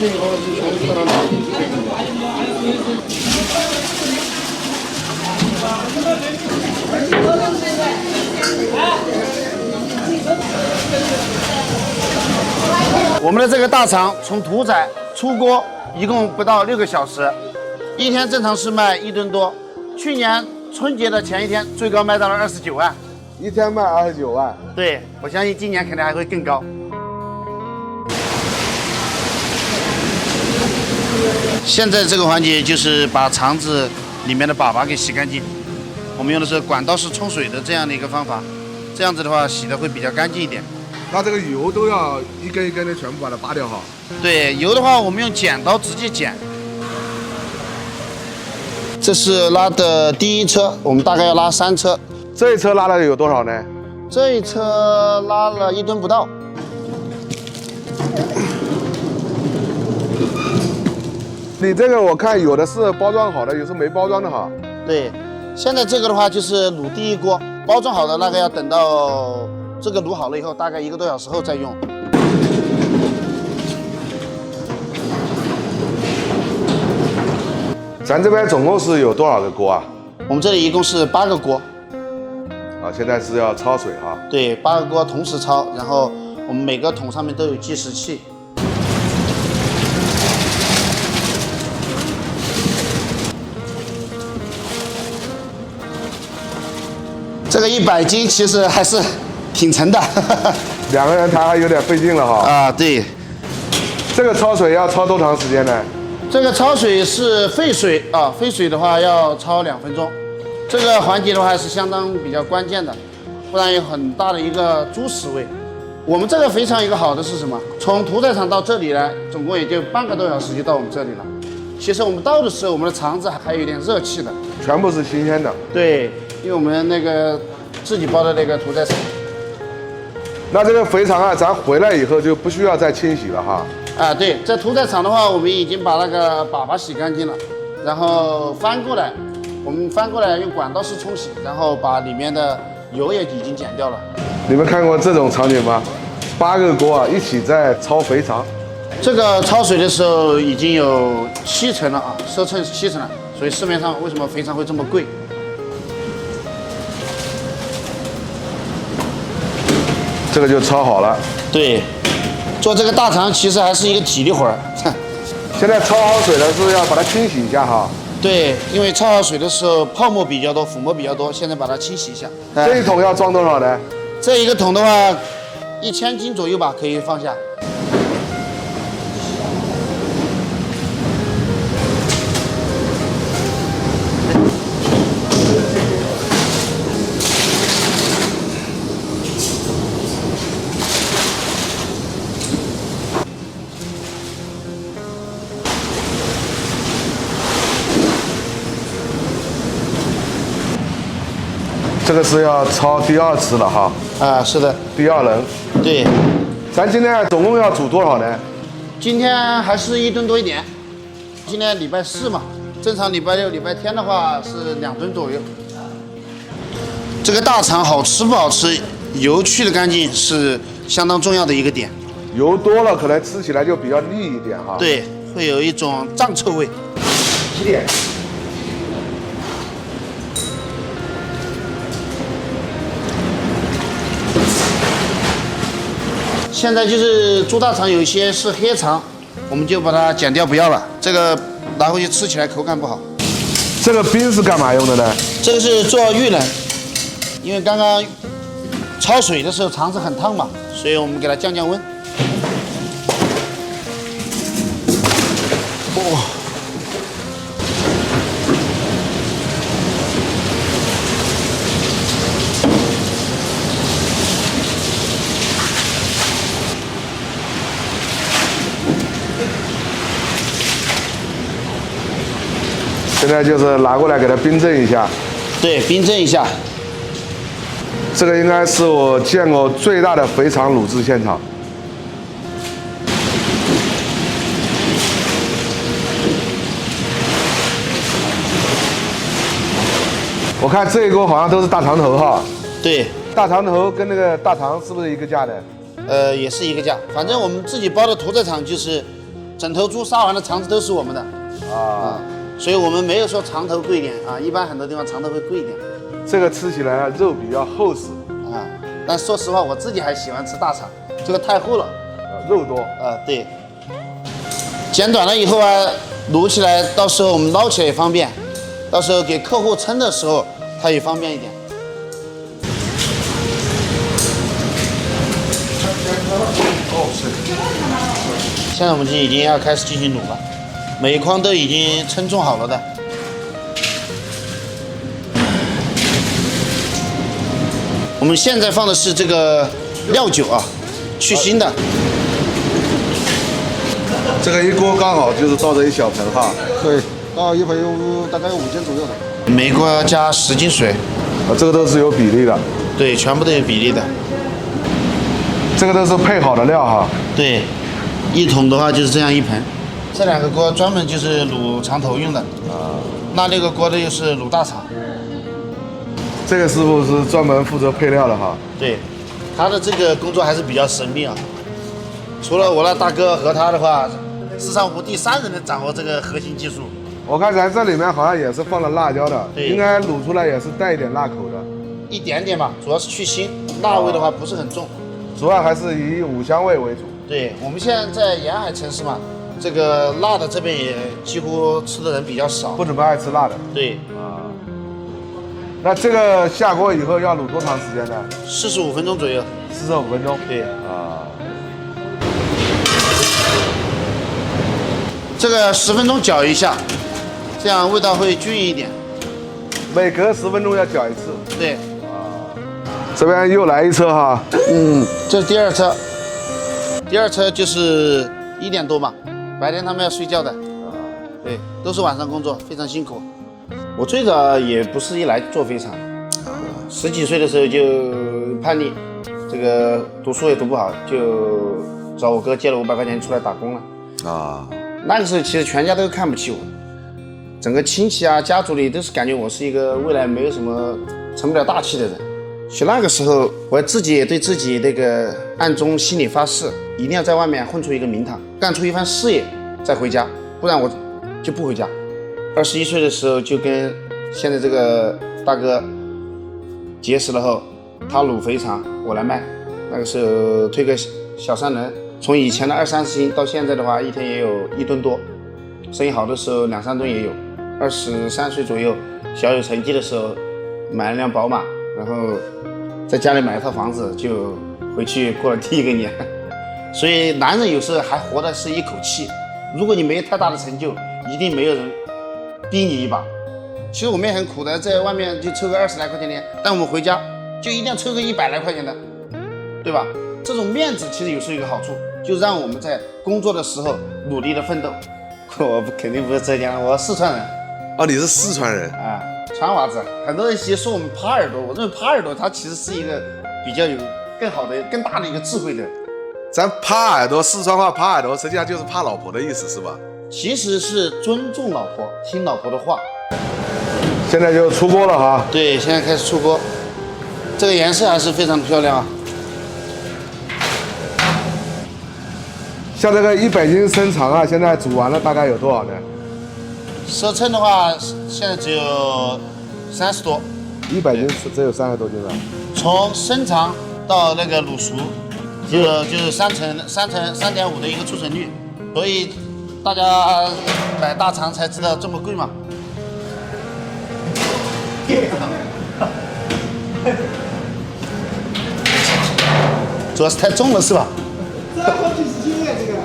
我们的这个大肠从屠宰出锅一共不到6个小时，一天正常是卖1吨多。去年春节的前一天，最高卖到了29万，一天卖29万。对，我相信今年肯定还会更高。现在这个环节就是把肠子里面的粑粑给洗干净。我们用的是管道式冲水的这样的一个方法，这样子的话洗的会比较干净一点。它这个油都要一根一根的全部把它扒掉哈。对，油的话我们用剪刀直接剪。这是拉的第一车，我们大概要拉3车。这一车拉了有多少呢？这一车拉了1吨不到。你这个我看有的是包装好的，有时没包装的哈。对，现在这个的话就是卤第一锅，包装好的那个要等到这个卤好了以后，大概1个多小时后再用。咱这边总共是有多少个锅啊？我们这里一共是8个锅。啊，现在是要焯水哈。对，8个锅同时焯，然后我们每个桶上面都有计时器。这个100斤其实还是挺沉的2个人抬还有点费劲了哈。啊，对。这个焯水要焯多长时间呢？这个焯水是沸水啊，沸水的话要焯2分钟。这个环节的话是相当比较关键的，不然有很大的一个猪屎味。我们这个肥肠一个好的是什么？从屠宰场到这里来，总共也就半个多小时就到我们这里了。其实我们到的时候，我们的肠子还有一点热气的。全部是新鲜的。对，因为我们那个自己包的那个屠宰场。那这个肥肠啊，咱回来以后就不需要再清洗了哈。啊，对，在屠宰场的话，我们已经把那个粑粑洗干净了，然后翻过来，我们翻过来用管道式冲洗，然后把里面的油也已经剪掉了。你们看过这种场景吗？8个锅啊一起在焯肥肠。这个焯水的时候已经有7成了啊，奢称7成了，所以市面上为什么肥肠会这么贵？这个就焯好了。对，做这个大肠其实还是一个体力活儿。现在焯好水了，是不是要把它清洗一下哈？对，因为焯好水的时候泡沫比较多，腐膜比较多，现在把它清洗一下。这一桶要装多少呢？这一个桶的话，1000斤左右吧，可以放下。这个是要焯第2次了哈。啊，是的，第2轮。对。咱今天总共要煮多少呢？今天还是1吨多一点。今天礼拜4嘛，正常礼拜6、礼拜天的话是2吨左右。这个大肠好吃不好吃，油去的干净是相当重要的一个点。油多了可能吃起来就比较腻一点哈。对，会有一种脏臭味。几点？现在就是猪大肠有一些是黑肠，我们就把它剪掉不要了，这个拿回去吃起来口感不好。这个冰是干嘛用的呢？这个是做预冷，因为刚刚焯水的时候肠子很烫嘛，所以我们给它降降温。哦。现在就是拿过来给它冰镇一下。对，冰镇一下。这个应该是我见过最大的肥肠卤制现场。我看这一锅好像都是大肠头哈。对，大肠头跟那个大肠是不是一个价的？也是一个价，反正我们自己包的屠宰场就是整头猪杀完了肠子都是我们的啊，所以我们没有说肠头贵一点啊，一般很多地方肠头会贵一点。这个吃起来肉比较厚实啊，但说实话，我自己还喜欢吃大肠，这个太厚了，肉多啊，对。剪短了以后啊，卤起来，到时候我们捞起来也方便，到时候给客户称的时候，它也方便一点。现在我们已经要开始进行卤了，每一筐都已经称重好了的。我们现在放的是这个料酒啊，去腥的。这个一锅刚好就是倒这一小盆哈。对，刚好一盆有大概5斤左右的。每锅要加10斤水。这个都是有比例的。对，全部都有比例的。这个都是配好的料哈。对，一桶的话就是这样一盆。这2个锅专门就是卤肠头用的。啊。那6个锅的又是卤大肠。这个师傅是专门负责配料的哈。对，他的这个工作还是比较神秘啊。除了我那大哥和他的话，世上无第3人能掌握这个核心技术。我看咱这里面好像也是放了辣椒的，对，应该卤出来也是带一点辣口的。一点点吧，主要是去腥，辣味的话不是很重。主要还是以5香味为主。对，我们现在在沿海城市嘛，这个辣的这边也几乎吃的人比较少，不怎么爱吃辣的。对啊。那这个下锅以后要卤多长时间呢？45分钟左右。45分钟。对啊。这个10分钟搅一下，这样味道会均匀一点。每隔10分钟要搅一次。对。啊。这边又来一车哈。这是第2车。第2车就是1点多吧，白天他们要睡觉的。对，都是晚上工作，非常辛苦。我最早也不是一来做肥肠，10几岁的时候就叛逆，这个读书也读不好，就找我哥借了500块钱出来打工了。啊，那个时候其实全家都看不起我，整个亲戚啊、家族里都是感觉我是一个未来没有什么成不了大器的人。其实那个时候，我自己也对自己那个暗中心里发誓，一定要在外面混出一个名堂，干出一番事业再回家，不然我就不回家。21岁的时候就跟现在这个大哥结识了后，他卤肥肠，我来卖。那个时候推个小3轮，从以前的20-30斤到现在的话，一天也有1吨多，生意好的时候2-3吨也有。23岁左右，小有成绩的时候，买了辆宝马，然后在家里买一套房子，就回去过了第1个年。所以男人有时候还活的是一口气，如果你没有太大的成就，一定没有人逼你一把。其实我们也很苦的，在外面就抽个20来块钱的，但我们回家就一定要抽个100来块钱的，对吧？这种面子其实有时候有个好处，就让我们在工作的时候努力的奋斗。我肯定不是浙江，我四川人。哦，你是四川人啊？川娃子。很多人其实说我们耙耳朵，我认为耙耳朵它其实是一个比较有更好的、更大的一个智慧的。咱耙耳朵，四川话耙耳朵，实际上就是怕老婆的意思，是吧？其实是尊重老婆，听老婆的话。现在就出锅了哈。对，现在开始出锅，这个颜色还是非常漂亮啊。像这个100斤生肠啊，现在煮完了大概有多少呢？折称的话，现在只有30多。100斤只有30多斤了。从生肠到那个卤熟，就是3.5的一个出成率，所以大家买大肠才知道这么贵嘛。主要是太重了，是吧？这好几十斤啊，这个。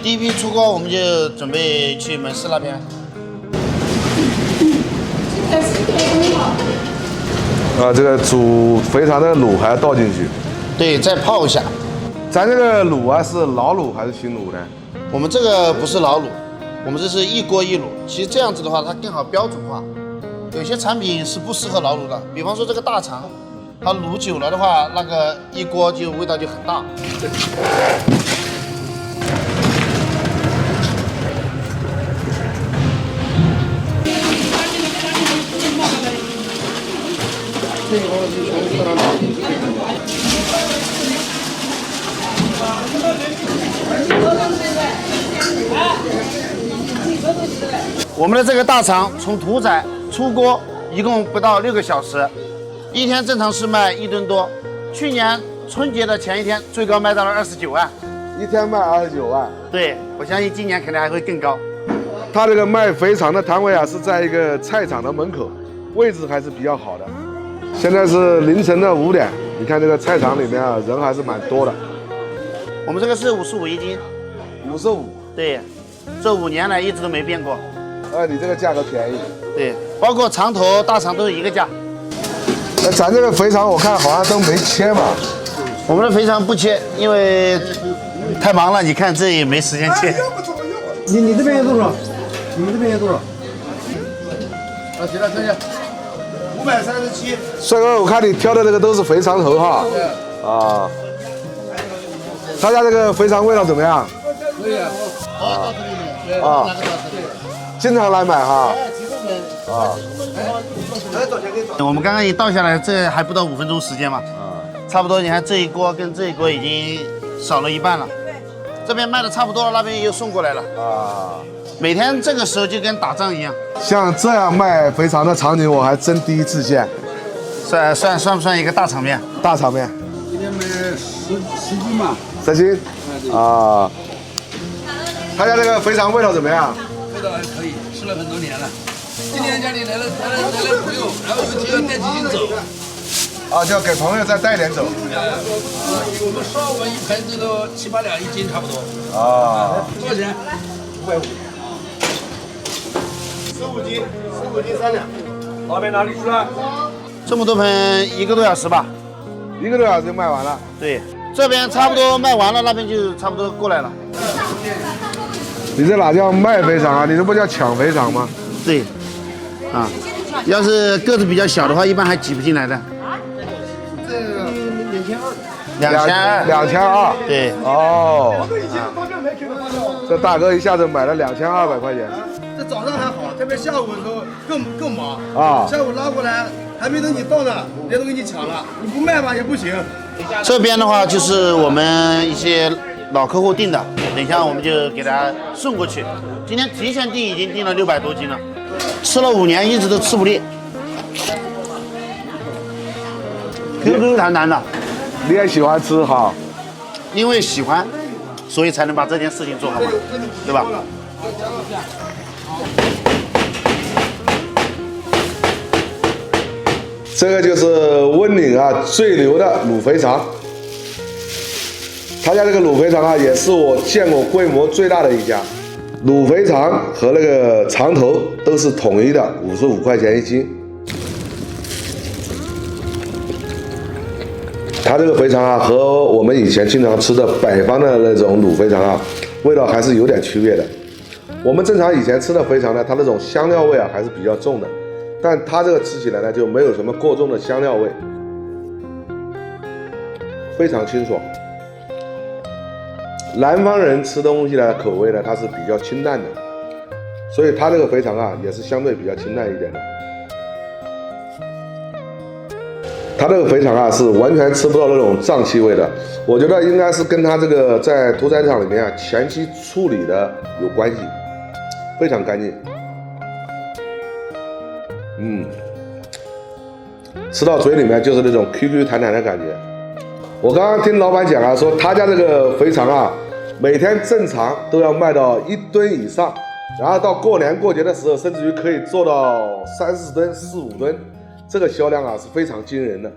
第一批出锅，我们就准备去门市那边。啊，这个煮肥肠的卤还要倒进去。对，再泡一下。咱这个卤啊，是老卤还是新卤呢？我们这个不是老卤，我们这是一锅一卤。其实这样子的话，它更好标准化。有些产品是不适合老卤的，比方说这个大肠，它卤久了的话，那个一锅就味道就很大。这一锅就全部放上去。我们的这个大肠从屠宰出锅一共不到6个小时，一天正常是卖1吨多。去年春节的前一天，最高卖到了29万，一天卖29万。对，我相信今年肯定还会更高。他这个卖肥肠的摊位啊，是在一个菜场的门口，位置还是比较好的。现在是凌晨的5点，你看这个菜场里面啊，人还是蛮多的。我们这个是55一斤，55。对，这5年来一直都没变过。你这个价格便宜。对，包括肠头、大肠都是一个价。那咱这个肥肠我看好像都没切嘛。我们的肥肠不切，因为太忙了，你看这也没时间切。你这边有多少？你们这边有多少？行了，这下537。帅哥，我看你挑的这个都是肥肠头哈。啊。他家这个肥肠味道怎么样？可以啊。啊。经常来买哈。啊。我们刚刚一倒下来，这还不到5分钟时间嘛。差不多，你看这一锅跟这一锅已经少了一半了。这边卖的差不多了，那边又送过来了。啊。每天这个时候就跟打仗一样。像这样卖肥肠的场景，我还真第一次见。算不算一个大场面？大场面。今天卖10斤嘛。10斤。啊。他家这个肥肠味道怎么样？味道还可以，吃了很多年了。今天家里来了朋友，然后有几个带几斤走。啊，就给朋友再带点走。我们烧我们一盘子都7、8两1斤差不多。啊。多少钱？550。15斤3两。老板哪里去了？这么多盆1个多小时吧。1个多小时就卖完了。对，这边差不多卖完了，那边就差不多过来了。你这哪叫卖肥肠啊？你这不叫抢肥肠吗？对。啊，要是个子比较小的话，一般还挤不进来的。这个2200。2200。对。哦。这大哥一下子买了2200块钱。这早上还好，这边下午的时候更忙啊。下午拉过来，还没等你到呢，人家都给你抢了，你不卖吧也不行。这边的话就是我们一些老客户订的，等一下我们就给他送过去。今天提前订已经订了600多斤了，吃了5年一直都吃不腻，Q 弹弹的。你也喜欢吃哈？因为喜欢，所以才能把这件事情做好嘛，对吧？这个就是温岭啊最牛的卤肥肠，他家这个卤肥肠啊也是我见过规模最大的一家，卤肥肠和那个肠头都是统一的55块钱1斤。他这个肥肠啊和我们以前经常吃的北方的那种卤肥肠啊味道还是有点区别的。我们正常以前吃的肥肠呢，它那种香料味啊还是比较重的。但它这个吃起来呢，就没有什么过重的香料味，非常清爽。南方人吃东西的口味呢，它是比较清淡的，所以它这个肥肠啊，也是相对比较清淡一点的。它这个肥肠啊，是完全吃不到那种胀气味的，我觉得应该是跟它这个在屠宰场里面啊前期处理的有关系，非常干净。吃到嘴里面就是那种 QQ 弹弹的感觉。我刚刚听老板讲啊，说他家这个肥肠啊，每天正常都要卖到1吨以上，然后到过年过节的时候，甚至于可以做到3、4吨、4、5吨，这个销量啊是非常惊人的。